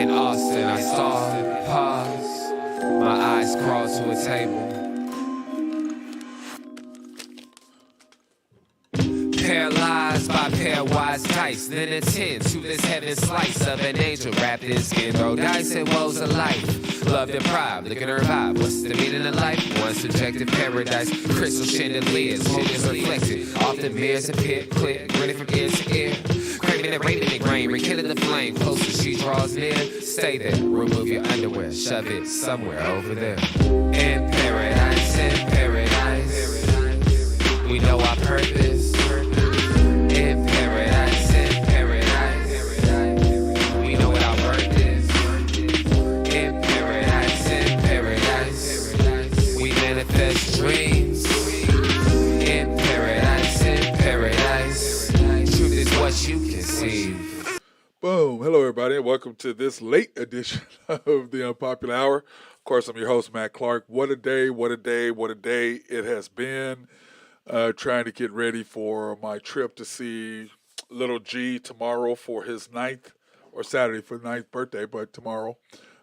In Austin, I saw, pause, my eyes crawl to a table. Paralyzed by pairwise dice, then attend to this heaven slice of an angel wrapped in skin. Roll dice and woes of life, love deprived, looking at her vibe. What's the meaning of life? One subjective paradise, crystal chandeliers, moments reflected. Often mirrors a pit, click, grinning from ear to ear. Craving and raining it rain, rekindling the flame. Closer she draws near, stay there, remove your underwear, shove it somewhere over there. In paradise, we know our purpose. In paradise, we know what our worth is. In paradise, we manifest dreams. In paradise, truth is what you conceive. Boom. Hello, everybody, and welcome to this late edition of the Unpopular Hour. Of course, I'm your host, Matt Clark. What a day, what a day, what a day it has been. Trying to get ready for my trip to see little G tomorrow for his Saturday for the 9th birthday, but tomorrow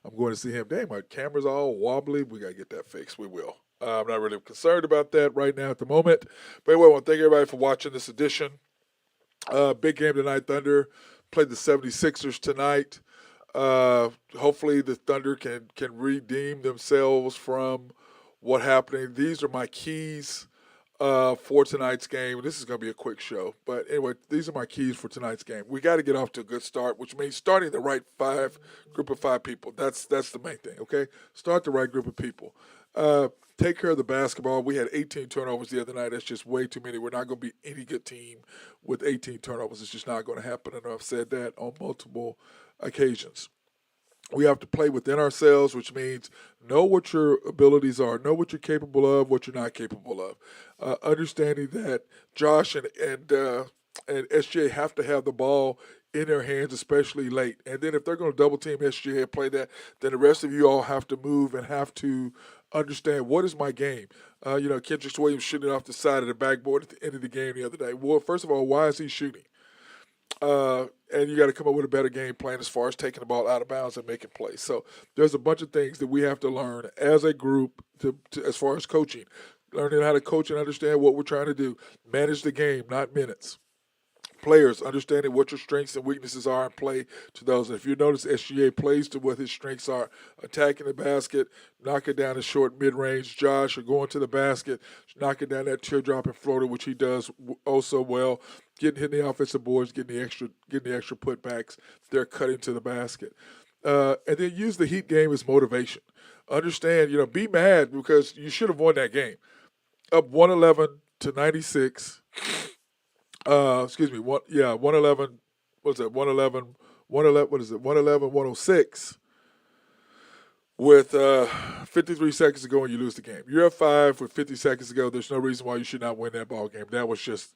I'm going to see him. Dang, my camera's all wobbly. We got to get that fixed. We will. I'm not really concerned about that right now at the moment. But anyway, I want to thank everybody for watching this edition. Big game tonight. Thunder played the 76ers tonight. Hopefully the Thunder can redeem themselves from what happened. These are my keys for tonight's game. This is going to be a quick show. But anyway, these are my keys for tonight's game. We got to get off to a good start, which means starting the right group of five people. That's the main thing, okay? Start the right group of people. Take care of the basketball. We had 18 turnovers the other night. That's just way too many. We're not going to be any good team with 18 turnovers. It's just not going to happen. And I've said that on multiple occasions. We have to play within ourselves, which means know what your abilities are, know what you're capable of, what you're not capable of. Understanding that Josh and SGA have to have the ball in their hands, especially late. And then if they're going to double team SGA and play that, then the rest of you all have to move and have to understand, what is my game? Kendrick Williams shooting off the side of the backboard at the end of the game the other day. Well, first of all, why is he shooting? And you got to come up with a better game plan as far as taking the ball out of bounds and making plays. So there's a bunch of things that we have to learn as a group to as far as coaching. Learning how to coach and understand what we're trying to do. Manage the game, not minutes. Players, understanding what your strengths and weaknesses are and play to those. And if you notice, SGA plays to what his strengths are. Attacking the basket, knocking down the short mid-range. Josh, or going to the basket, knocking down that teardrop and floater, which he does oh so well. Hitting the offensive boards, getting the extra putbacks. They're cutting to the basket. And then use the Heat game as motivation. Understand, be mad because you should have won that game. Up 111 to 96. 111. What's that? 111. 106. With 53 seconds to go and you lose the game. You're up 5 with 50 seconds to go. There's no reason why you should not win that ball game. That was just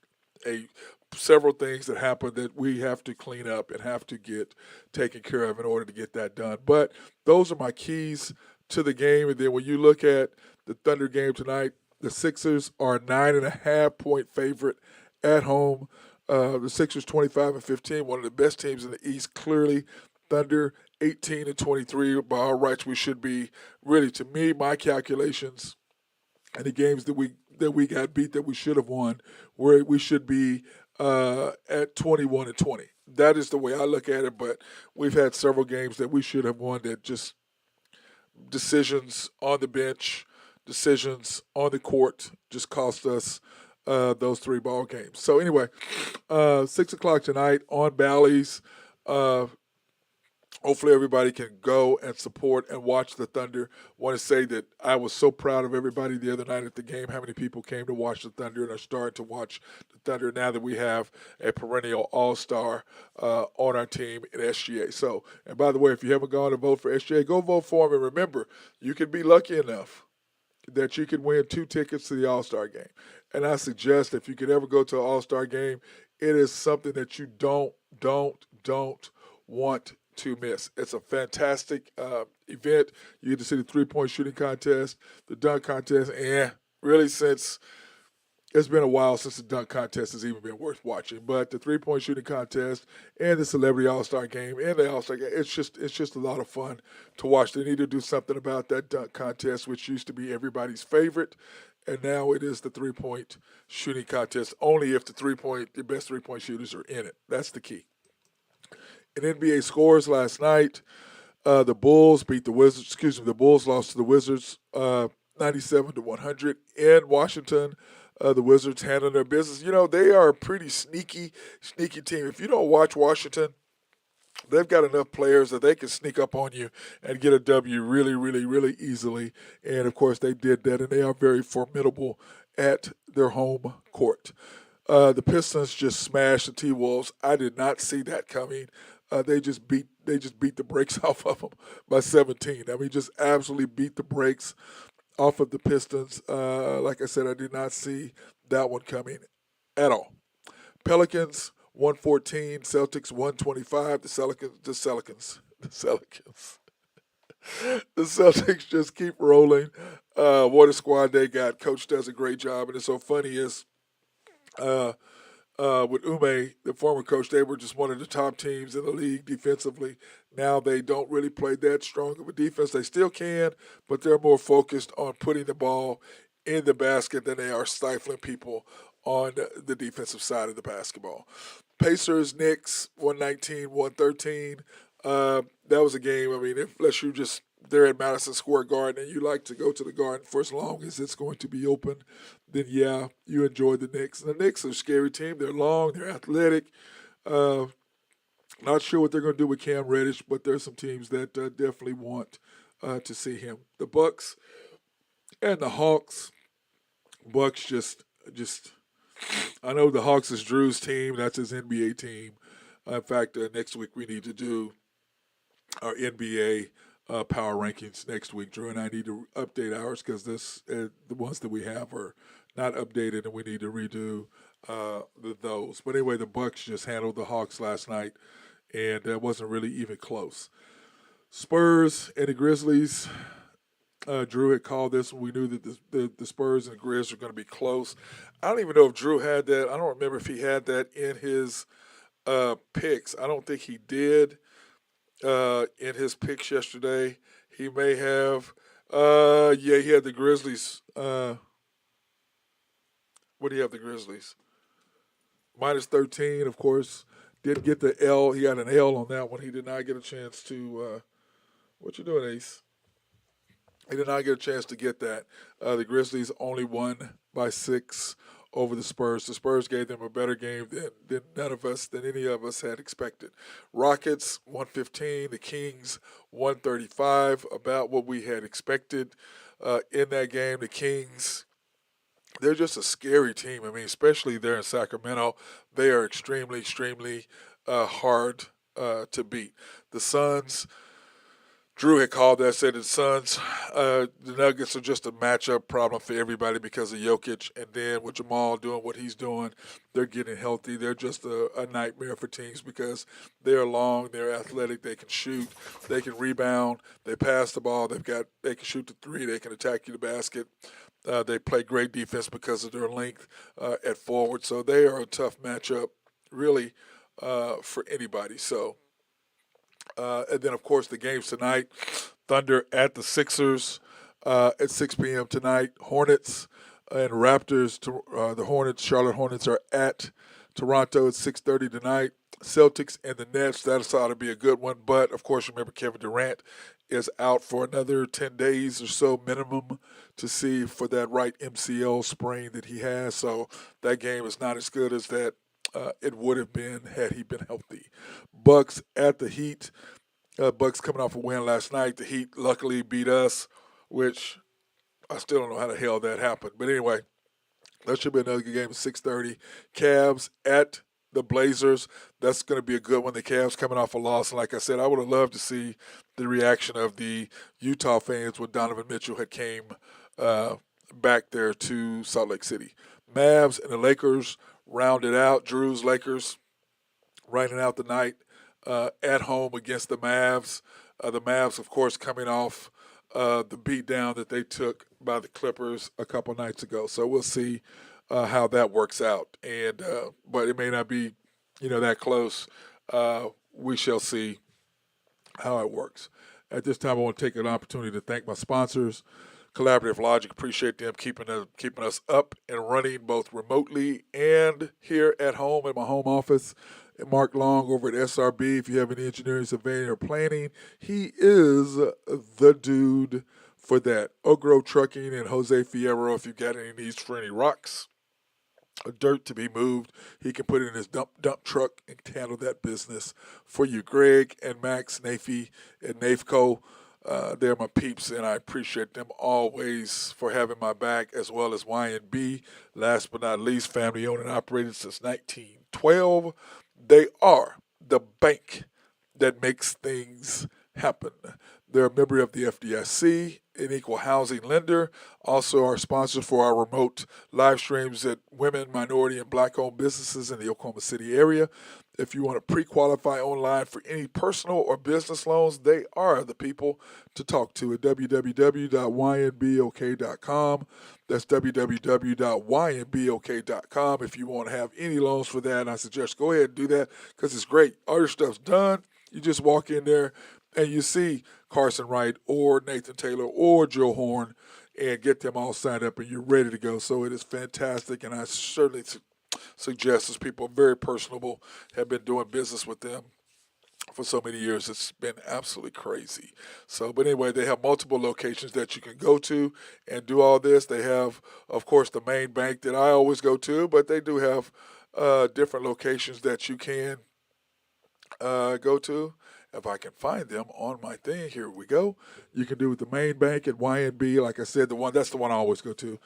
several things that happened that we have to clean up and have to get taken care of in order to get that done. But those are my keys to the game. And then when you look at the Thunder game tonight, the Sixers are a 9.5-point favorite at home. The Sixers 25-15, one of the best teams in the East. Clearly, Thunder 18-23. By all rights, we should be really, to me, my calculations and the games that we got beat that we should have won, where we should be at 21-20. That is the way I look at it. But we've had several games that we should have won that just decisions on the bench, decisions on the court just cost us those 3 ball games. So anyway, 6 o'clock tonight on Bally's. Hopefully everybody can go and support and watch the Thunder. I want to say that I was so proud of everybody the other night at the game, how many people came to watch the Thunder and are starting to watch the Thunder now that we have a perennial all-star on our team in SGA. So, and by the way, if you haven't gone to vote for SGA, go vote for him. And remember, you can be lucky enough that you can win 2 tickets to the All-Star game. And I suggest if you could ever go to an All-Star game, it is something that you don't want to miss. It's a fantastic event. You get to see the 3-point shooting contest, the dunk contest, and really since it's been a while since the dunk contest has even been worth watching. But the 3-point shooting contest and the Celebrity All Star Game and the All Star Game, it's just a lot of fun to watch. They need to do something about that dunk contest, which used to be everybody's favorite, and now it is the 3-point shooting contest. Only if the best 3-point shooters are in it. That's the key. In NBA scores last night, the Bulls beat the Wizards. Excuse me, the Bulls lost to the Wizards, 97-100 in Washington. The Wizards handling their business. You know, they are a pretty sneaky team. If you don't watch Washington, they've got enough players that they can sneak up on you and get a W really, really, really easily. And of course, they did that, and they are very formidable at their home court. The Pistons just smashed the T Wolves. I did not see that coming. They just beat the brakes off of them by 17. I mean, just absolutely beat the brakes off of the Pistons. Like I said, I did not see that one coming at all. Pelicans 114, Celtics 125. The Celtics just keep rolling. What a squad they got. Coach does a great job, and it's so funny is uh, with Ume, the former coach, they were just one of the top teams in the league defensively. Now they don't really play that strong of a defense. They still can, but they're more focused on putting the ball in the basket than they are stifling people on the defensive side of the basketball. Pacers, Knicks, 119, 113. That was a game. I mean, unless you just there at Madison Square Garden and you like to go to the Garden for as long as it's going to be open, then yeah, you enjoy the Knicks. And the Knicks are a scary team. They're long, they're athletic. Uh, Not sure what they're going to do with Cam Reddish, but there's some teams that definitely want to see him. The Bucks and the Hawks. Bucks just. I know the Hawks is Drew's team. That's his NBA team. In fact, next week we need to do our NBA power rankings next week. Drew and I need to update ours because the ones that we have are not updated, and we need to redo those. But anyway, the Bucks just handled the Hawks last night, and that wasn't really even close. Spurs and the Grizzlies. Drew had called this when we knew that the Spurs and the Grizz are going to be close. I don't even know if Drew had that. I don't remember if he had that in his picks. I don't think he did in his picks yesterday. He may have. Yeah, he had the Grizzlies. What do you have, the Grizzlies? Minus 13, of course. Didn't get the L. He had an L on that one. He did not get a chance to. What you doing, Ace? He did not get a chance to get that. The Grizzlies only won by 6 over the Spurs. The Spurs gave them a better game than any of us had expected. Rockets 115, the Kings 135, about what we had expected in that game. The Kings, they're just a scary team. I mean, especially there in Sacramento, they are extremely hard to beat. The Suns. Drew had called that, said the Suns, the Nuggets are just a matchup problem for everybody because of Jokic. And then with Jamal doing what he's doing, they're getting healthy. They're just a nightmare for teams because they're long, they're athletic, they can shoot, they can rebound, they pass the ball, they can shoot the three, they can attack you the basket. They play great defense because of their length at forward. So they are a tough matchup, really, for anybody. So. And then, of course, the games tonight. Thunder at the Sixers at 6 p.m. tonight. Hornets and Raptors. The Charlotte Hornets are at Toronto at 6:30 tonight. Celtics and the Nets. That ought to be a good one. But, of course, remember Kevin Durant is out for another 10 days or so minimum to see for that right MCL sprain that he has. So that game is not as good as that it would have been had he been healthy. Bucks at the Heat. Bucks coming off a win last night. The Heat luckily beat us, which I still don't know how the hell that happened. But anyway, that should be another good game at 6:30. Cavs at the Blazers. That's going to be a good one. The Cavs coming off a loss. And like I said, I would have loved to see the reaction of the Utah fans when Donovan Mitchell had came back there to Salt Lake City. Mavs and the Lakers rounded out. Drew's Lakers rounding out the night at home against the Mavs. The Mavs, of course, coming off the beatdown that they took by the Clippers a couple nights ago. So we'll see how that works out. And but it may not be, that close. We shall see how it works. At this time, I want to take an opportunity to thank my sponsors, Collaborative Logic. Appreciate them keeping us up and running both remotely and here at home in my home office. And Mark Long over at SRB. If you have any engineering, surveying, or planning, he is the dude for that. Oak Grove Trucking and Jose Fierro. If you've got any needs for any rocks, dirt to be moved, he can put it in his dump truck and handle that business for you. Greg and Max Nafee and Nafco, they're my peeps, and I appreciate them always for having my back, as well as Y&B. Last but not least, family owned and operated since 1912. They are the bank that makes things happen. They're a member of the FDIC, an equal housing lender, also our sponsor for our remote live streams at women, minority, and black-owned businesses in the Oklahoma City area. If you want to pre-qualify online for any personal or business loans, they are the people to talk to at www.ynbok.com. That's www.ynbok.com. If you want to have any loans for that, I suggest go ahead and do that because it's great. All your stuff's done. You just walk in there and you see Carson Wright or Nathan Taylor or Joe Horn and get them all signed up and you're ready to go. So it is fantastic, and I certainly suggest these people are very personable, have been doing business with them for so many years. It's been absolutely crazy. So, but anyway, they have multiple locations that you can go to and do all this. They have, of course, the main bank that I always go to, but they do have different locations that you can go to. If I can find them on my thing, here we go. You can do with the main bank at YNB. Like I said, that's the one I always go to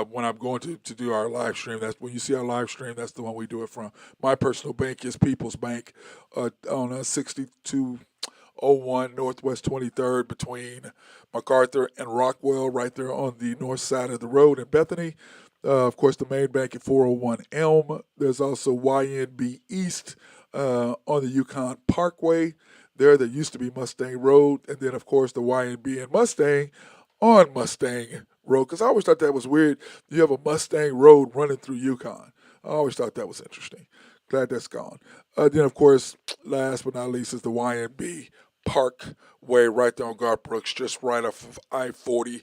when I'm going to do our live stream. That's when you see our live stream. That's the one we do it from. My personal bank is People's Bank on 6201 Northwest 23rd between MacArthur and Rockwell, right there on the north side of the road in Bethany. Of course, the main bank at 401 Elm. There's also YNB East on the Yukon Parkway. There used to be Mustang Road, and then, of course, the YNB and Mustang on Mustang Road, because I always thought that was weird. You have a Mustang Road running through Yukon. I always thought that was interesting. Glad that's gone. Then, of course, last but not least is the YNB Parkway right there on Garth Brooks, just right off of I-40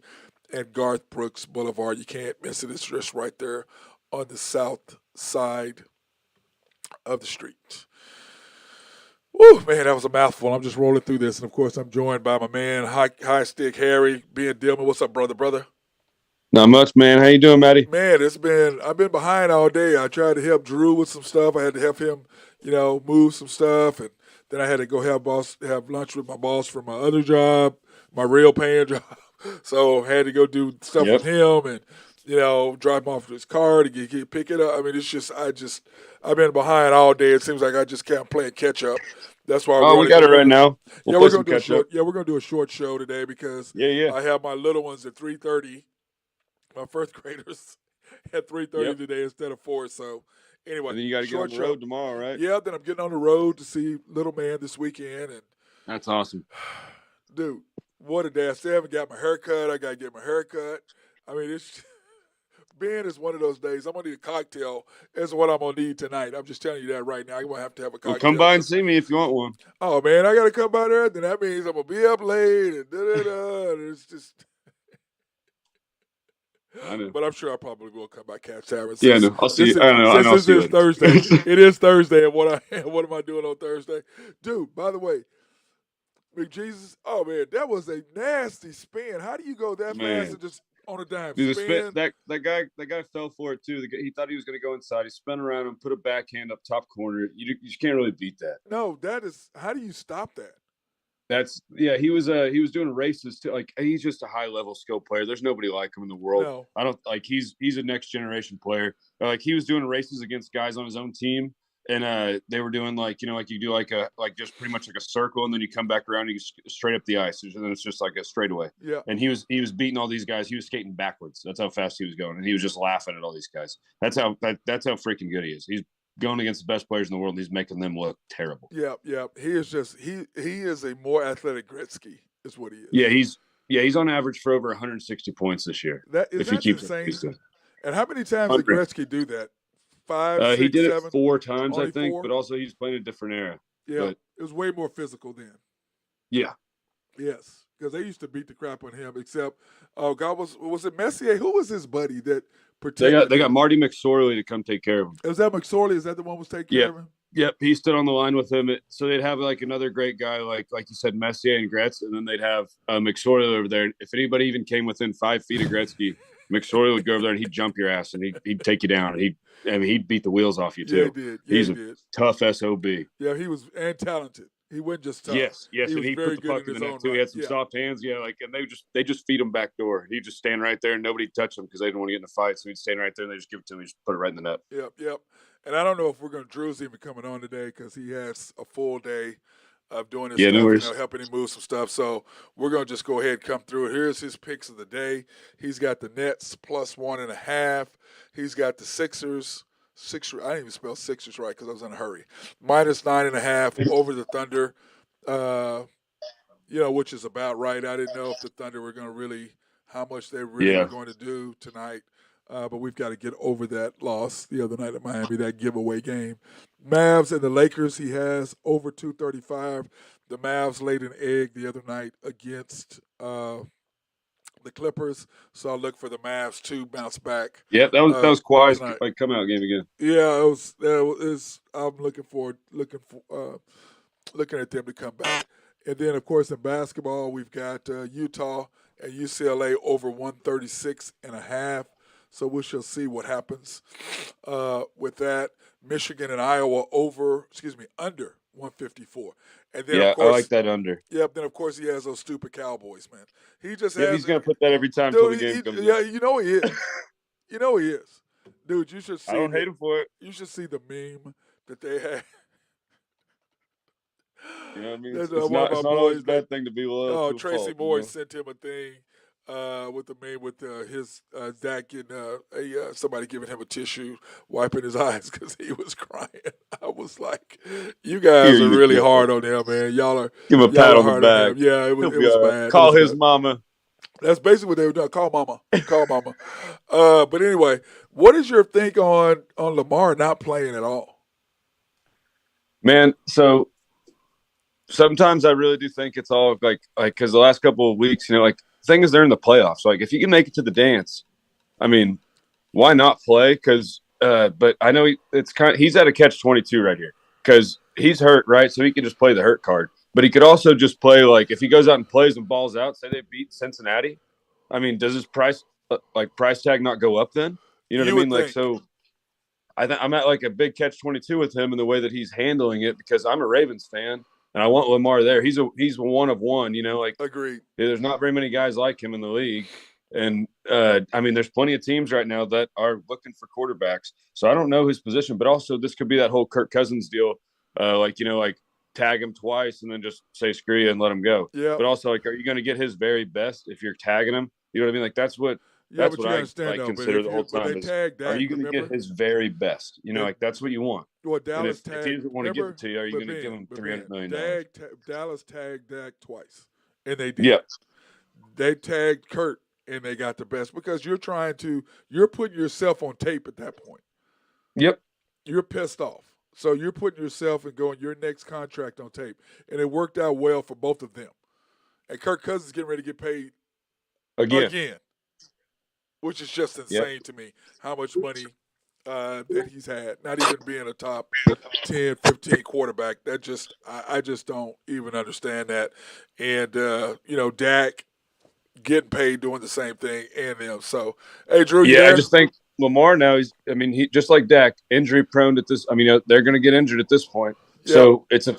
and Garth Brooks Boulevard. You can't miss it. It's just right there on the south side of the street. Woo, man, that was a mouthful. I'm just rolling through this. And, of course, I'm joined by my man, High Stick Harry, Ben Dillman. What's up, brother? Not much, man. How you doing, Matty? Man, I've been behind all day. I tried to help Drew with some stuff. I had to help him, move some stuff. And then I had to go have lunch with my boss from my other job, my real paying job. So I had to go do stuff with him and, drive him off to his car to pick it up. I mean, it's just, I've been behind all day. It seems like I just can't play catch up. That's why. We got it right now. We're gonna do a short. Yeah, we're gonna do a short show today because I have my little ones at 3:30. My first graders at 3:30 today instead of 4. So anyway, and then you got to get on the road tomorrow, right? Yeah, then I'm getting on the road to see little man this weekend, and that's awesome, dude. What a day! I still haven't got my haircut. I gotta get my haircut. I mean, it's. Ben is one of those days. I'm going to need a cocktail. Is what I'm going to need tonight. I'm just telling you that right now. I'm going to have a cocktail. Well, come by and see me if you want one. Oh, man, I got to come by there. Then that means I'm going to be up late and da-da-da. And it's just. I know. But I'm sure I probably will come by Cat Tavern. Yeah, no. I'll see you. I know. Since it's Thursday. It is Thursday. And what am I doing on Thursday? Dude, by the way, McJesus, oh, man, that was a nasty spin. How do you go that fast and just on a dime? Dude, that guy fell for it too. He thought he was going to go inside. He spun around and put a backhand up top corner. You can't really beat that. No, that is. How do you stop that? He was doing races too. Like, he's just a high level skill player. There's nobody like him in the world. No. I don't like he's a next generation player. Like, he was doing races against guys on his own team. And they were doing like you do just pretty much like a circle, and then you come back around and you straight up the ice, and then it's just like a straightaway. Yeah. And he was beating all these guys. He was skating backwards. That's how fast he was going, and he was just laughing at all these guys. That's how freaking good he is. He's going against the best players in the world, and he's making them look terrible. Yeah. He is just he is a more athletic Gretzky, is what he is. Yeah, he's on average for over 160 points this year. That's insane. And how many times did Gretzky do that? 5, He 6, did it 7? 4 times, I Only think, 4? but also he's playing a different era. Yeah, But it was way more physical then. yeah, Yes, because they used to beat the crap on him. Except, oh God, was it Messier? Who was his buddy that protected they him? got Marty McSorley to come take care of him. Was that McSorley? Is that the one who was taking care Yep. of him? Yep, he stood on the line with him. So they'd have like another great guy, like you said, Messier and Gretz, and then they'd have McSorley over there. If anybody even came within 5 feet of Gretzky, McSorley would go over there and he'd jump your ass and he'd take you down. He'd beat the wheels off you too. Yeah, he did. Yeah, He's he a did. tough SOB. Yeah, he was and talented. He wasn't just tough. Yes, he and was he very put the good puck in his the net own too. right. He had some Yeah. soft hands, and they just feed him back door. He'd just stand right there and nobody touched him because they didn't want to get in a fight. So he'd stand right there and they just give it to him. He just put it right in the net. Yep. And I don't know if Drew's even coming on today because he has a full day of doing his stuff, helping him move some stuff. So we're going to just go ahead and come through it. Here's his picks of the day. He's got the Nets plus 1.5. He's got the Sixers. I didn't even spell Sixers right because I was in a hurry. Minus 9.5 over the Thunder, which is about right. I didn't know if the Thunder were going to how much they really were going to do tonight. But we've got to get over that loss the other night at Miami, that giveaway game. Mavs and the Lakers, he has over 235. The Mavs laid an egg the other night against the Clippers, so I'll look for the Mavs to bounce back. Yeah, that was Kawhi's like come out game again. Yeah, it was. I'm looking at them to come back. And then, of course, in basketball, we've got Utah and UCLA over 136.5. So we shall see what happens with that. Michigan and Iowa under 154. And then, of course, I like that under. Yep. Then, of course, he has those stupid Cowboys, man. He just he's gonna put that every time until the game comes. Yeah, you know he is. He is, dude. You should see. I don't hate him for it. You should see the meme that they had. You know what I mean? It's not always a bad thing to be loyal. Tracy Moore sent him a thing with the meme with his Dak getting somebody giving him a tissue, wiping his eyes because he was crying. I was like, "You guys are really hard on him, man. Y'all are give him a pat on the back." Yeah, it was bad. Call his mama. That's basically what they were doing. Call mama. But anyway, what is your think on Lamar not playing at all? Man, so sometimes I really do think it's all like because the last couple of weeks, the thing is they're in the playoffs. Like if you can make it to the dance, I mean, why not play? Because but I know he's at a catch-22 right here because he's hurt, right? So he can just play the hurt card. But he could also just play if he goes out and plays and balls out. Say they beat Cincinnati. I mean, does his price tag not go up then? You know what I mean? Think. So I'm at a big catch-22 with him in the way that he's handling it because I'm a Ravens fan. And I want Lamar there. He's one of one, Agreed. There's not very many guys like him in the league. And, I mean, there's plenty of teams right now that are looking for quarterbacks. So I don't know his position, but also this could be that whole Kirk Cousins deal. Tag him twice and then just say screw you and let him go. Yeah. But also, are you going to get his very best if you're tagging him? You know what I mean? That's what I consider the whole time. Are you going to get his very best? That's what you want. Well, Dallas tagged. If teams want to give it to you, are you going to give him $300 million? Dallas tagged Dak twice, and they did. Yep. They tagged Kurt, and they got the best because you're putting yourself on tape at that point. Yep. You're pissed off. So you're putting yourself and going your next contract on tape. And it worked out well for both of them. And Kirk Cousins is getting ready to get paid again. Which is just insane to me, how much money that he's had. Not even being a top 10, 15 quarterback. I just don't even understand that. And, Dak getting paid doing the same thing and them. So, hey, Drew, I just think Lamar now, he just like Dak, injury prone at this. I mean, they're going to get injured at this point. Yeah. So it's a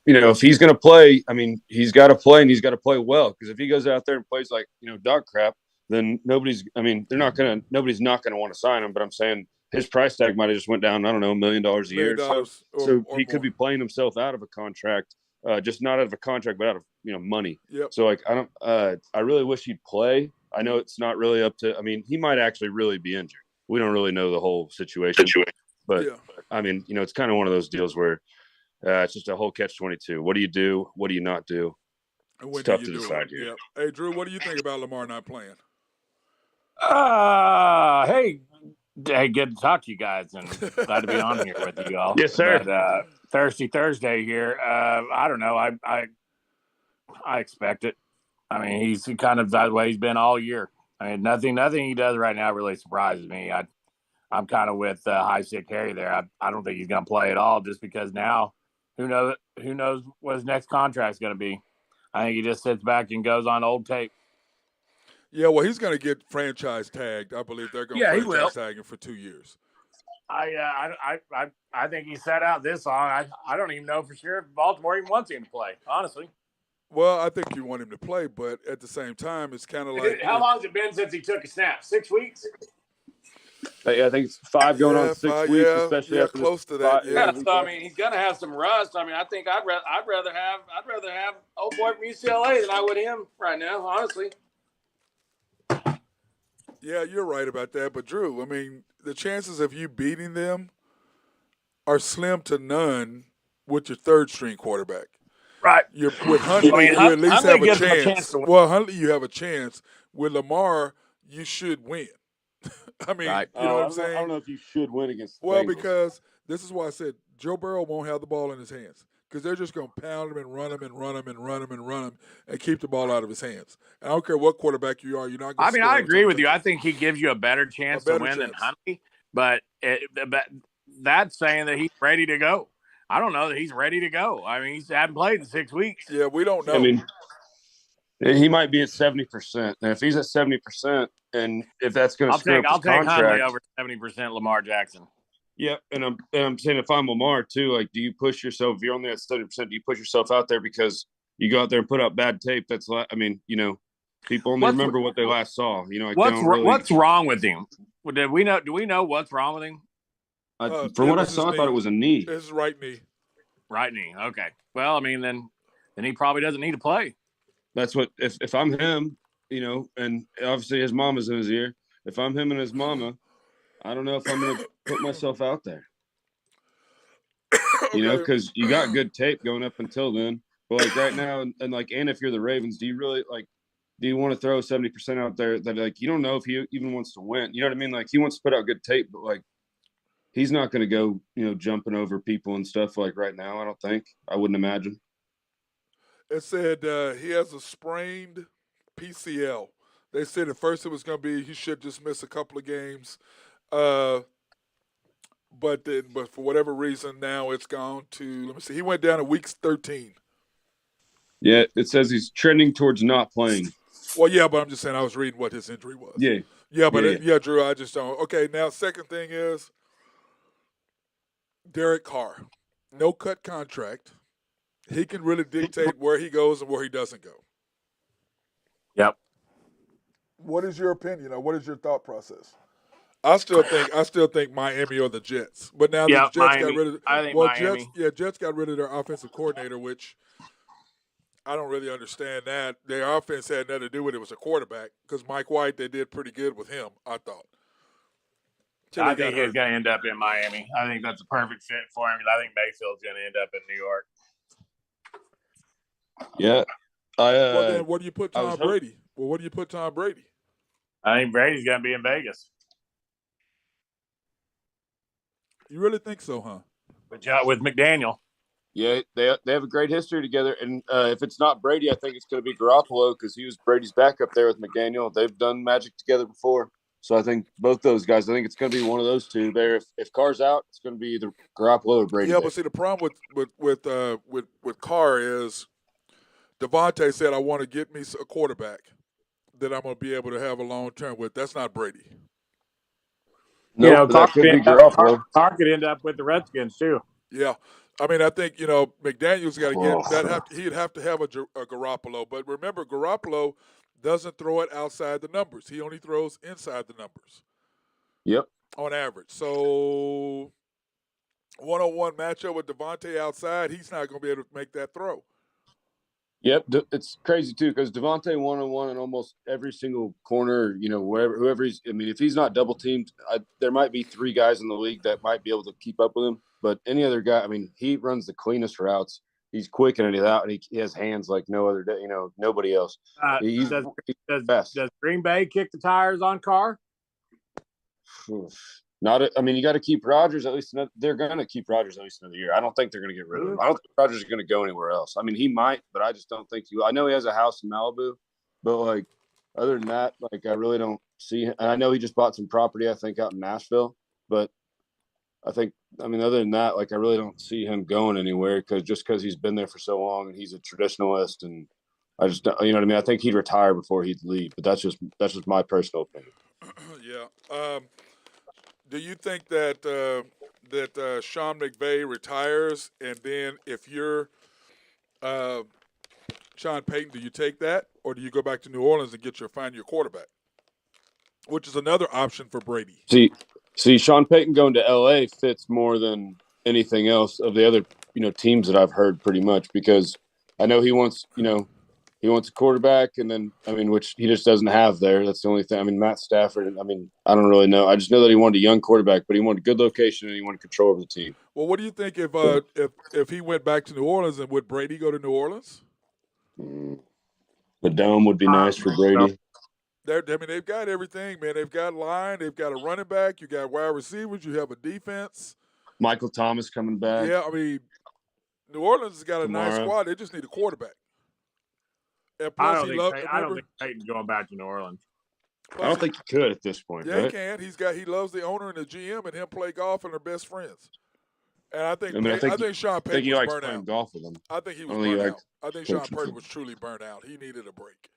if he's going to play, I mean, he's got to play and he's got to play well because if he goes out there and plays dog crap, then nobody's not going to want to sign him. But I'm saying his price tag might have just went down, I don't know, $1 million a year. So he could be playing himself out of a contract, just not out of a contract, but out of money. Yep. So I really wish he'd play. I know it's not really up to. I mean, he might actually really be injured. We don't really know the whole situation. But I mean, it's kind of one of those deals where it's just a whole catch-22. What do you do? What do you not do? And when it's tough to decide here. Yeah. Hey, Drew, what do you think about Lamar not playing? Hey, good to talk to you guys, and glad to be on here with you all. Yes, sir. But Thirsty Thursday here. I don't know. I expect it. I mean, he's kind of that way he's been all year. I mean, nothing he does right now really surprises me. I'm kind of with High Sick Harry there. I don't think he's going to play at all, just because now who knows what his next contract's going to be. I think he just sits back and goes on old tape. Yeah, well, he's going to get franchise tagged. I believe they're going to Yeah, he will. franchise tag him for 2 years. I think he sat out this long. I don't even know for sure if Baltimore even wants him to play, honestly. Well, I think you want him to play, but at the same time, it's kind of like How long has it been since he took a snap? 6 weeks? I think it's 5 going on 6 weeks, especially after close to that. Yeah, so I mean, he's gonna have some rust. I mean, I think I'd rather have old boy from UCLA than I would him right now, honestly. Yeah, you're right about that. But Drew, I mean, the chances of you beating them are slim to none with your third string quarterback. Right. With Huntley, I mean, you at least Huntley have a gives him a chance. chance to win. Well, Huntley, you have a chance. With Lamar, you should win. I mean, Right. you know what I'm saying? I don't know if you should win against the Well, Bengals. because this is why I said Joe Burrow won't have the ball in his hands because they're just going to pound him and run him and run him and run him and run him and keep the ball out of his hands. And I don't care what quarterback you are, you're not going to. I mean, I agree with you. I think he gives you a better chance to win than Huntley, but that's saying that he's ready to go. I don't know that he's ready to go. I mean, he hasn't played in 6 weeks. Yeah, we don't know. I mean, he might be at 70%. And if he's at 70%, and if that's going to screw up his contract, I'll take Huntley over 70% Lamar Jackson. Yeah, and I'm saying if I'm Lamar too, like, do you push yourself? If you're only at 70%, do you push yourself out there because you go out there and put up bad tape? That's, I mean, people only remember what they last saw. What's wrong with him? Do we know what's wrong with him? From what I saw, I thought it was a knee. His right knee. Right knee. Okay. Well, I mean, then he probably doesn't need to play. That's what. If I'm him, and obviously his mama's in his ear. If I'm him and his mama, I don't know if I'm going to put myself out there. Because you got good tape going up until then. But like right now, and if you're the Ravens, do you really do you want to throw 70% out there that you don't know if he even wants to win? You know what I mean? Like, he wants to put out good tape, but he's not going to go, jumping over people and stuff right now. I don't think. I wouldn't imagine. It said he has a sprained PCL. They said at first it was going to be he should just miss a couple of games, but for whatever reason now it's gone to, let me see, he went down to week 13. Yeah, it says he's trending towards not playing. Well, yeah, but I'm just saying I was reading what his injury was. Yeah. Yeah, but yeah, Drew, I just don't. Okay, now second thing is Derek Carr, no cut contract. He can really dictate where he goes and where he doesn't go. Yep. What is your opinion, or what is your thought process? I still think Miami or the Jets, but now the Jets Miami. got rid of. I think Miami. Jets got rid of their offensive coordinator, which I don't really understand that. Their offense had nothing to do with it. It was a quarterback because Mike White, they did pretty good with him, I thought. I think he's going to end up in Miami. I think that's a perfect fit for him. I think Mayfield's going to end up in New York. Yeah. Well, then what do you put Tom Brady? Well, what do you put Tom Brady? I think Brady's going to be in Vegas. You really think so, huh? With McDaniel. Yeah, they have a great history together. And if it's not Brady, I think it's going to be Garoppolo because he was Brady's backup there with McDaniel. They've done magic together before. So I think both those guys, I think it's going to be one of those two there. If Carr's out, it's going to be either Garoppolo or Brady. Yeah, but see, the problem with Carr is Devontae said, I want to get me a quarterback that I'm going to be able to have a long term with. That's not Brady. No, that could be Garoppolo. Carr could end up with the Redskins too. Yeah. I mean, I think, McDaniel's got to get he'd have to have a Garoppolo. But remember, Garoppolo doesn't throw it outside the numbers. He only throws inside the numbers. Yep. On average. So, one-on-one matchup with Devontae outside, he's not going to be able to make that throw. Yep. It's crazy, too, because Devontae one-on-one in almost every single corner, whoever he's – I mean, if he's not double-teamed, there might be 3 guys in the league that might be able to keep up with him. But any other guy – I mean, he runs the cleanest routes. He's quick and out, and he has hands like no other, nobody else. He's does Green Bay kick the tires on Carr? I mean, you got to keep Rodgers at least. They're going to keep Rodgers at least another year. I don't think they're going to get rid of him. I don't think Rodgers is going to go anywhere else. I mean, he might, but I just don't think he. I know he has a house in Malibu, but like other than that, like I really don't see. And I know he just bought some property, I think, out in Nashville, but other than that, like I really don't see him going anywhere because he's been there for so long and he's a traditionalist, and I just, you know what I mean. I think he'd retire before he'd leave, but that's just my personal opinion. Yeah. Do you think that Sean McVay retires, and then if you're Sean Payton, do you take that, or do you go back to New Orleans and find your quarterback, which is another option for Brady? See, Sean Payton going to L.A. fits more than anything else of the other teams that I've heard pretty much, because I know he wants a quarterback, and then, which he just doesn't have there. That's the only thing. Matt Stafford, I don't really know. I just know that he wanted a young quarterback, but he wanted a good location and he wanted control of the team. Well, what do you think if he went back to New Orleans, and would Brady go to New Orleans? The dome would be nice for Brady. They've got everything, man. They've got line. They've got a running back. You got wide receivers. You have a defense. Michael Thomas coming back. Yeah, New Orleans has got a nice squad. They just need a quarterback. And plus, I don't think Peyton's going back to New Orleans. I don't think he could at this point. Yeah, right? He can. He loves the owner and the GM, and him play golf, and they're best friends. And I think Sean Payton was burnt out. Golf with him. I think he was burnt out. I think Sean Payton was truly burnt out. He needed a break.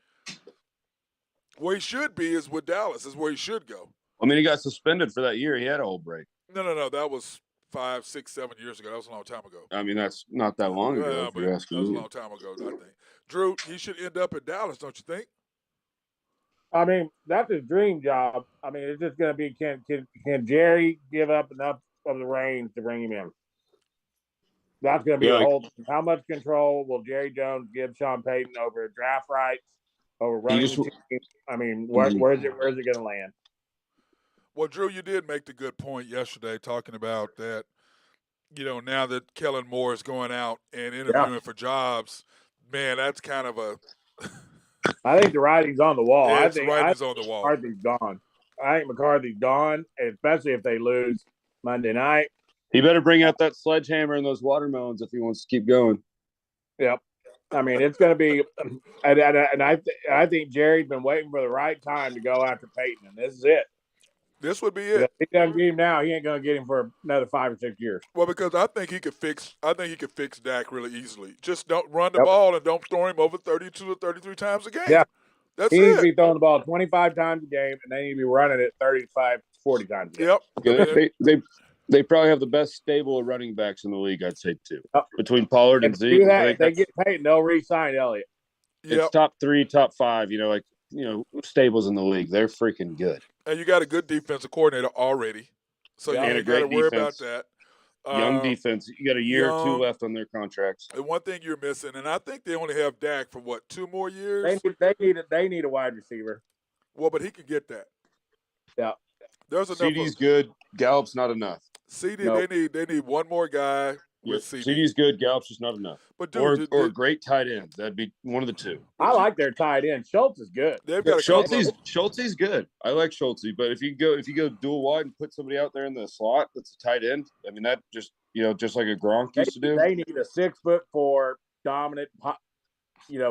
Where he should be is with Dallas. Is where he should go. He got suspended for that year. He had a whole break. No. That was 5, 6, 7 years ago. That was a long time ago. That's not that long ago. But that was a long time ago, I think. Drew, he should end up in Dallas, don't you think? That's his dream job. It's just going to be can Jerry give up enough of the reins to bring him in? That's going to be the whole thing. How much control will Jerry Jones give Sean Payton over draft rights, over running the team? Where's it going to land? Well, Drew, you did make the good point yesterday talking about that, now that Kellen Moore is going out and interviewing for jobs, man, that's kind of a I think the writing's on the wall. Yeah, the writing's on the wall. McCarthy's gone. I think McCarthy's gone, especially if they lose Monday night. He better bring out that sledgehammer and those watermelons if he wants to keep going. Yep. It's going to be – and I think Jerry's been waiting for the right time to go after Peyton, and this is it. This would be it. If he doesn't get him now, he ain't going to get him for another 5 or 6 years. Well, because I think he could fix Dak really easily. Just don't run the ball and don't throw him over 32 or 33 times a game. Yeah. That's he it. needs to be throwing the ball 25 times a game, and they need to be running it 35, 40 times a game. Yep. They probably have the best stable of running backs in the league, I'd say, too. Between Pollard and Zeke. If they get paid, they'll re-sign Elliott. It's top 3, top 5, stables in the league. They're freaking good. And you got a good defensive coordinator already. So you ain't got to worry about that. Young defense. You got a year or 2 left on their contracts. And one thing you're missing, and I think they only have Dak for, 2 more years? They need a wide receiver. Well, but he could get that. Yeah. There's enough. CD's good. Gallup's not enough. CD, they need one more guy with CD. CD's good. Gallup's just not enough. But dude, or a great tight end. That'd be one of the 2. I like their tight end. Schultz is good. They've got Schultze's good. I like Schultze, but if you go dual wide and put somebody out there in the slot that's a tight end, that just just like a Gronk used to do. They need a 6'4" dominant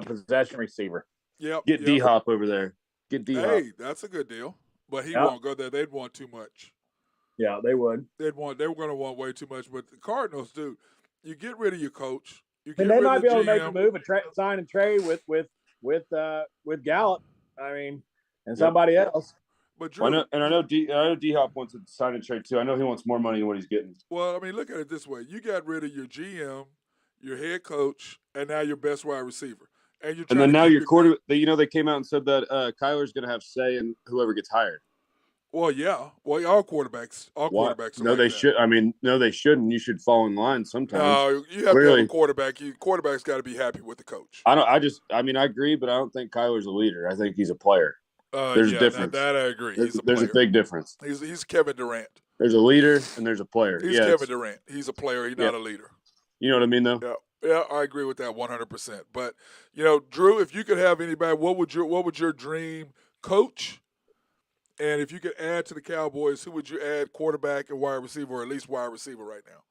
possession receiver. Yep. Get D-Hop over there. Get D-Hop. Hey, that's a good deal. But he won't go there. They'd want too much. Yeah, they would. They were going to want way too much. But the Cardinals, dude, you get rid of your coach. They might be able to make a move, sign and trade with Gallup. And somebody else. But Drew, I know D-Hop wants to sign and trade too. I know he wants more money than what he's getting. Well, look at it this way: you got rid of your GM, your head coach, and now your best wide receiver. And then now your quarter. They came out and said that Kyler's going to have say in whoever gets hired. Well, yeah. Well, all quarterbacks. No, they should. No, they shouldn't. You should fall in line sometimes. No, you have to have a quarterback. Quarterback's got to be happy with the coach. I agree, but I don't think Kyler's a leader. I think he's a player. There's a difference. That I agree. There's a big difference. He's Kevin Durant. There's a leader and there's a player. He's Kevin Durant. He's a player. He's not a leader. You know what I mean, though? Yeah. Yeah, I agree with that 100%. But Drew, if you could have anybody, what would your dream coach? And if you could add to the Cowboys, who would you add, quarterback and wide receiver, or at least wide receiver right now?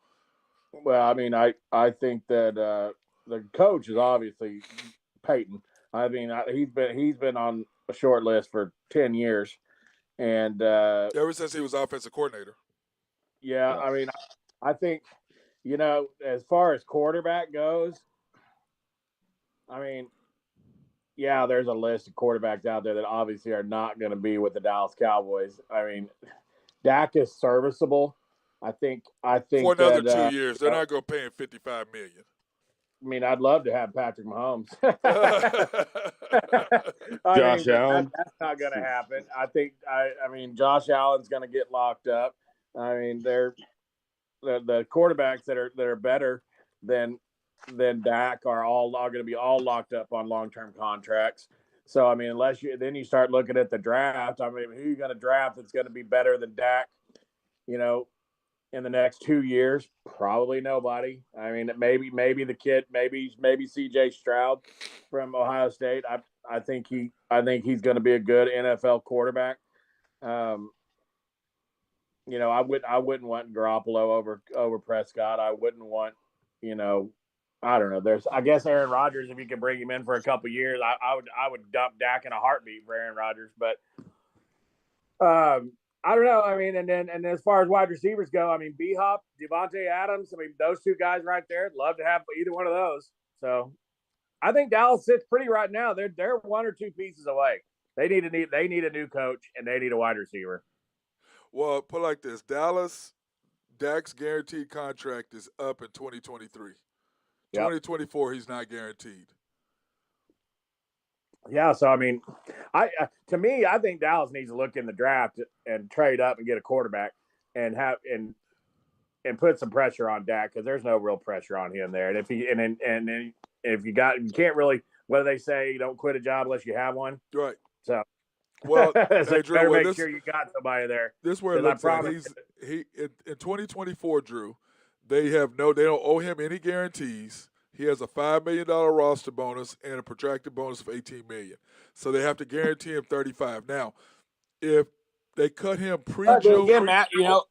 Well, I mean, I think that the coach is obviously Peyton. I mean, he's been on a short list for 10 years, and Ever since he was offensive coordinator. yeah, I mean, I think as far as quarterback goes, I mean, yeah, there's a list of quarterbacks out there that obviously are not going to be with the Dallas Cowboys. I mean, Dak is serviceable. I think For another that 2 years, they're not going to pay him $55 million. I mean, I'd love to have Patrick Mahomes. Josh Allen. That's not going to happen. I mean, Josh Allen's going to get locked up. I mean, they're the quarterbacks that are better than Dak are all going to be all locked up on long-term contracts. So I mean, unless you start looking at the draft. I mean, who are you going to draft that's going to be better than Dak? In the next 2 years, probably nobody. I mean, maybe the kid, maybe CJ Stroud from Ohio State. I think he's going to be a good NFL quarterback. I wouldn't want Garoppolo over Prescott. I wouldn't want, I don't know. I guess Aaron Rodgers, if you could bring him in for a couple years, I would dump Dak in a heartbeat for Aaron Rodgers. But I don't know. I mean, and as far as wide receivers go, I mean, B-Hop, Devontae Adams. I mean, those two guys right there. Love to have either one of those. So I think Dallas sits pretty right now. They're one or two pieces away. They need a new coach and they need a wide receiver. Well, put it like this: Dak's guaranteed contract is up in 2023. Yep. 2024, he's not guaranteed. Yeah, so I mean, to me, I think Dallas needs to look in the draft and trade up and get a quarterback and put some pressure on Dak, because there's no real pressure on him there. And if you can't really, what do they say? You don't quit a job unless you have one. Right. So, well, so hey, Drew, better make sure you got somebody there. This is where it looks like he in 2024, Drew. They don't owe him any guarantees. He has a $5 million roster bonus and a protracted bonus of $18 million. So they have to guarantee him $35. Now, if they cut him pre-June, again, Matt,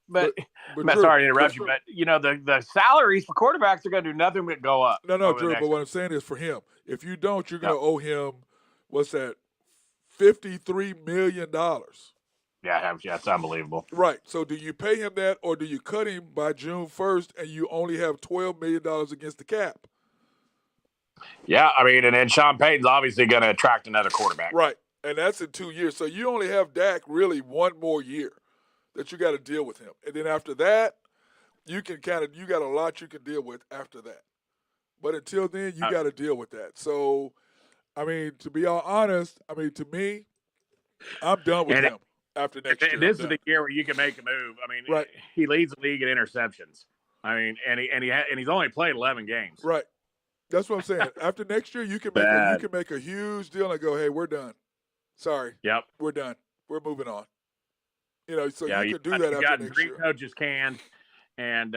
but Matt, sorry to interrupt you, but the salaries for quarterbacks are going to do nothing but go up. No, Drew. But what I'm saying is, for him, if you don't, you're going to owe him what's that? $53 million. Yeah, that's unbelievable. Right. So do you pay him that, or do you cut him by June 1st and you only have $12 million against the cap? Yeah, I mean, and then Sean Payton's obviously going to attract another quarterback. Right, and that's in 2 years. So you only have Dak really one more year that you got to deal with him. And then after that, you got a lot you can deal with after that. But until then, you got to deal with that. So, I mean, to be all honest, I mean, to me, I'm done with him after next year. This is the year where you can make a move. I mean, right. He leads the league in interceptions. I mean, and he's only played 11 games. Right. That's what I'm saying. After next year, you can make a huge deal and go, hey, we're done. Sorry. Yep. We're done. We're moving on. So you can do that after next year. Three coaches can, and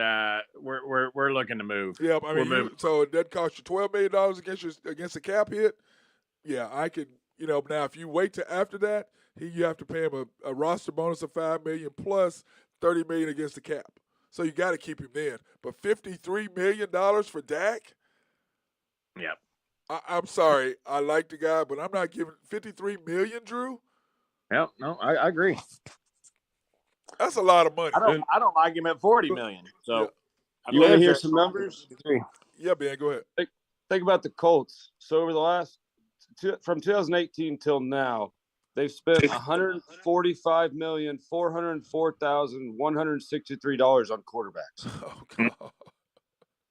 we're looking to move. Yeah, I mean, so that cost you $12 million against the cap hit. Yeah, I can. Now if you wait till after that, you have to pay him a roster bonus of $5 million plus $30 million against the cap. So you got to keep him then. But $53 million for Dak. Yep. I'm sorry. I like the guy, but I'm not giving $53 million, Drew. Yeah, no, I agree. That's a lot of money. I don't like him at $40 million. So you want to hear some numbers? Yeah, Ben, go ahead. Think about the Colts. So over the last from 2018 till now, they've spent $145,404,163 on quarterbacks. Oh, God.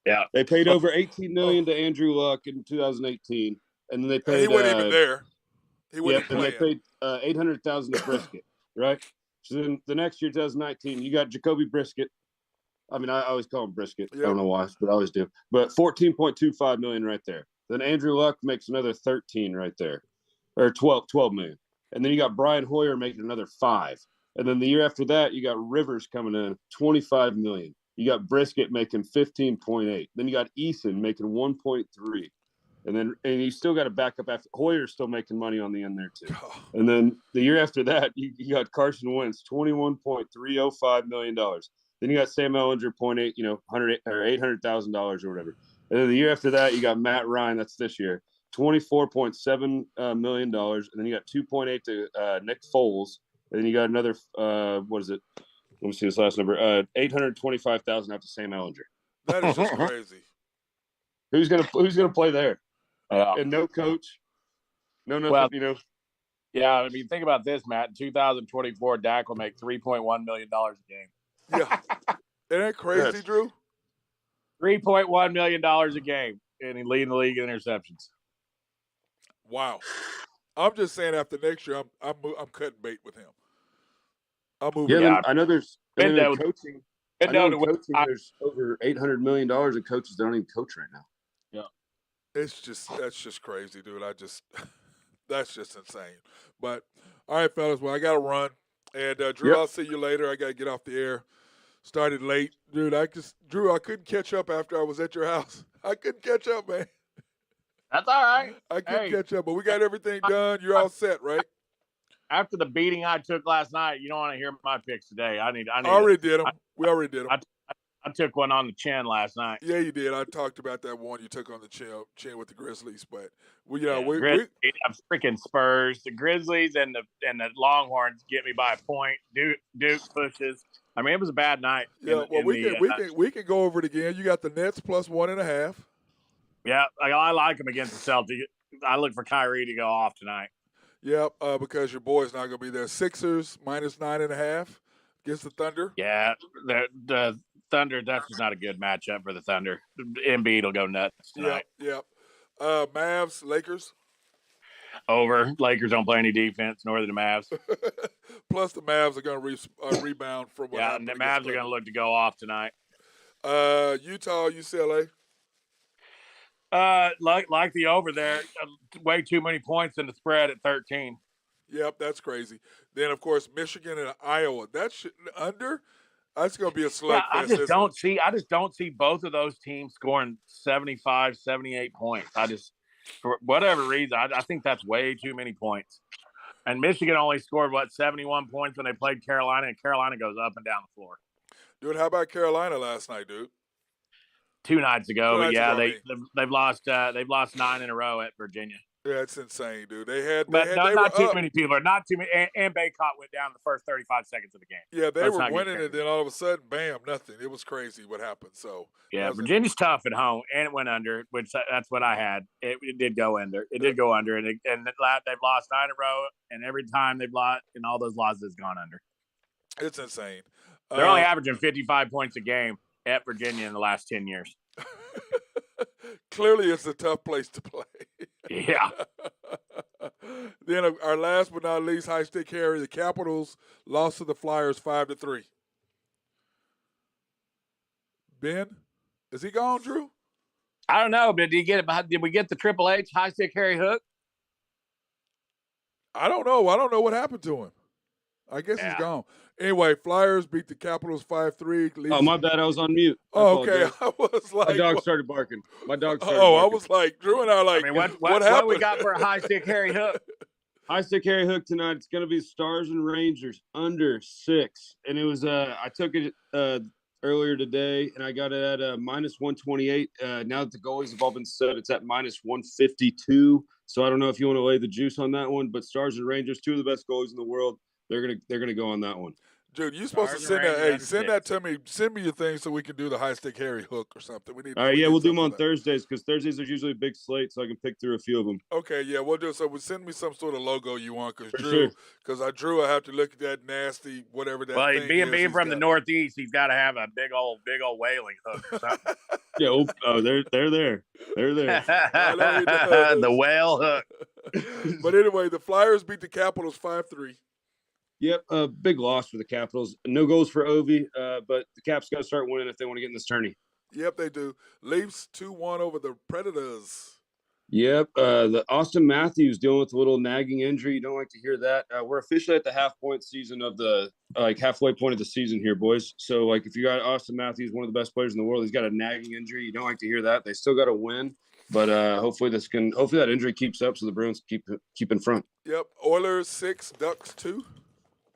Yeah, they paid over $18 million to Andrew Luck in 2018, and then they paid. He wasn't even there. He wasn't and they paid $800,000 to Brisket, right? So then the next year, 2019, you got Jacoby Brisket. I mean, I always call him Brisket. Yep. I don't know why, but I always do. But $14.25 million right there. Then Andrew Luck makes another 13 right there, or 12 million. And then you got Brian Hoyer making another 5. And then the year after that, you got Rivers coming in, $25 million. You got Brisket making 15.8. Then you got Eason making 1.3. And you still got a backup after Hoyer's still making money on the end there too. And then the year after that, you got Carson Wentz, $21.305 million. Then you got Sam Ehlinger, 0.8, $800,000 or whatever. And then the year after that, you got Matt Ryan. That's this year, $24.7 million. And then you got 2.8 to Nick Foles. And then you got another, what is it? Let me see this last number. $825,000 after Sam Ehlinger. That is just crazy. Who's gonna play there? And no coach, no nothing. Well, yeah. I mean, think about this, Matt. In 2024, Dak will make $3.1 million a game. Yeah, isn't that crazy, Yes. Drew? $3.1 million a game, and he leading the league in interceptions. Wow. I'm just saying, after next year, I'm cutting bait with him. I'm moving. Yeah, I know there's coaching. I know in coaching, there's over $800 million of coaches that don't even coach right now. Yeah, that's just crazy, dude. That's just insane. But all right, fellas. Well, I got to run, and Drew, I'll see you later. I got to get off the air. Started late, dude. Drew, I couldn't catch up after I was at your house. I couldn't catch up, man. That's all right. I couldn't catch up, but we got everything done. You're all set, right? After the beating I took last night, you don't want to hear my picks today. I already did them. We already did them. I took one on the chin last night. Yeah, you did. I talked about that one you took on the chin with the Grizzlies, but we freaking Spurs, the Grizzlies, and the Longhorns get me by a point. Duke pushes. I mean, it was a bad night. Yeah, we can go over it again. You got the Nets plus 1.5. Yeah, I like them against the Celtics. I look for Kyrie to go off tonight. Yep, because your boy's not going to be there. Sixers minus 9.5 against the Thunder. Yeah, the Thunder. That's just not a good matchup for the Thunder. Embiid will go nuts tonight. Yep. Mavs, Lakers. Over. Lakers don't play any defense, nor the Mavs. Plus, the Mavs are going to rebound from what happened. Yeah, the Mavs are going to look to go off tonight. Utah, UCLA. Like the over there, way too many points in the spread at 13. Yep, that's crazy. Then, of course, Michigan and Iowa. That's under. That's going to be a slugfest. I just don't see both of those teams scoring 75, 78 points. For whatever reason, I think that's way too many points. And Michigan only scored 71 points when they played Carolina, and Carolina goes up and down the floor. Dude, how about Carolina last night, dude? 2 nights ago, they've lost 9 in a row at Virginia. Yeah, it's insane, dude. Not too many people. Not too many. And Baycott went down the first 35 seconds of the game. Yeah, they were winning, and then all of a sudden, bam, nothing. It was crazy what happened. So yeah, Virginia's tough at home, and it went under, which that's what I had. It did go under. It did go under, and they've lost 9 in a row, and every time they've lost, and all those losses has gone under. It's insane. They're only averaging 55 points a game at Virginia in the last 10 years. Clearly, it's a tough place to play. Yeah. Then our last but not least, high stick Harry, the Capitals lost to the Flyers 5-3. Ben, is he gone, Drew? I don't know, but did we get the Triple H high stick Harry hook? I don't know. I don't know what happened to him. I guess he's gone. Anyway, Flyers beat the Capitals 5-3. Oh, my bad. I was on mute. Okay. I was like, my dog started barking. I was like, Drew and I like, what happened? What we got for a high stick Harry hook? High stick Harry hook tonight. It's going to be Stars and Rangers under 6. And it was, I took it earlier today, and I got it at minus 128. Now that the goalies have all been set, it's at minus 152. So I don't know if you want to lay the juice on that one, but Stars and Rangers, 2 of the best goalies in the world. They're gonna go on that one. Dude, you're supposed to send that. Hey, send that to me. Send me your thing so we can do the high stick Harry hook or something. We need. All right, we'll do them on Thursdays because Thursdays are usually a big slate, so I can pick through a few of them. Okay, yeah, we'll do it. So send me some sort of logo you want, because Drew, I have to look at that nasty whatever that. Well, being from the Northeast, he's got to have a big old whaling hook or something. They're there. They're there. The whale hook. But anyway, the Flyers beat the Capitals 5-3. Yep, big loss for the Capitals. No goals for Ovi, but the Caps got to start winning if they want to get in this tourney. Yep, they do. Leafs 2-1 over the Predators. Yep. The Austin Matthews dealing with a little nagging injury. You don't like to hear that. We're officially at the halfway point of the season here, boys. So, like, if you got Austin Matthews, one of the best players in the world, he's got a nagging injury. You don't like to hear that. They still got to win, but hopefully that injury keeps up so the Bruins keep in front. Yep. Oilers 6, Ducks 2.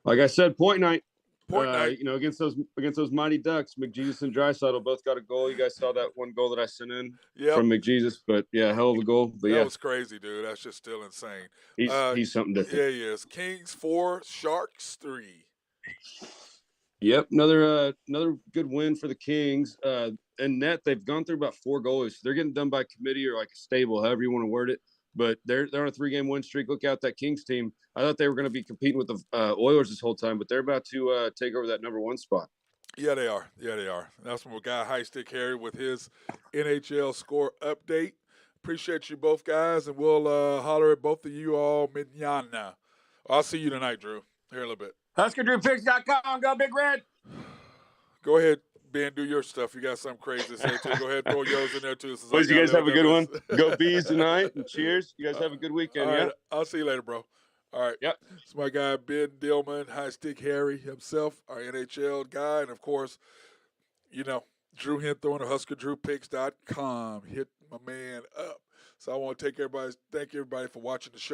Like I said, point night. Point night. Against those mighty Ducks, McJesus and Draisaitl both got a goal. You guys saw that one goal that I sent in from McJesus, but yeah, hell of a goal. But that was crazy, dude. That's just still insane. He's something different. Yeah, he is. Kings 4, Sharks 3. Yep, another good win for the Kings. And net, they've gone through about 4 goalies. They're getting done by committee or like a stable, however you want to word it. But they're on a 3-game win streak. Look out, that Kings team. I thought they were going to be competing with the Oilers this whole time, but they're about to take over that number 1 spot. Yeah, they are. That's from a guy, High Stick Harry, with his NHL score update. Appreciate you both guys, and we'll holler at both of you all mañana. I'll see you tonight, Drew, here in a little bit. HuskerDrewPicks.com. Go Big Red. Go ahead, Ben, do your stuff. You got something crazy to say, too. Go ahead and throw yours in there, too. Boys, you guys have a good one. Go Bees tonight, and cheers. You guys have a good weekend, all right, I'll see you later, bro. All right. Yep. It's my guy, Ben Dillman, High Stick Harry himself, our NHL guy. And, of course, Drew Henthorne of HuskerDrewPicks.com. Hit my man up. So I want to thank everybody for watching the show.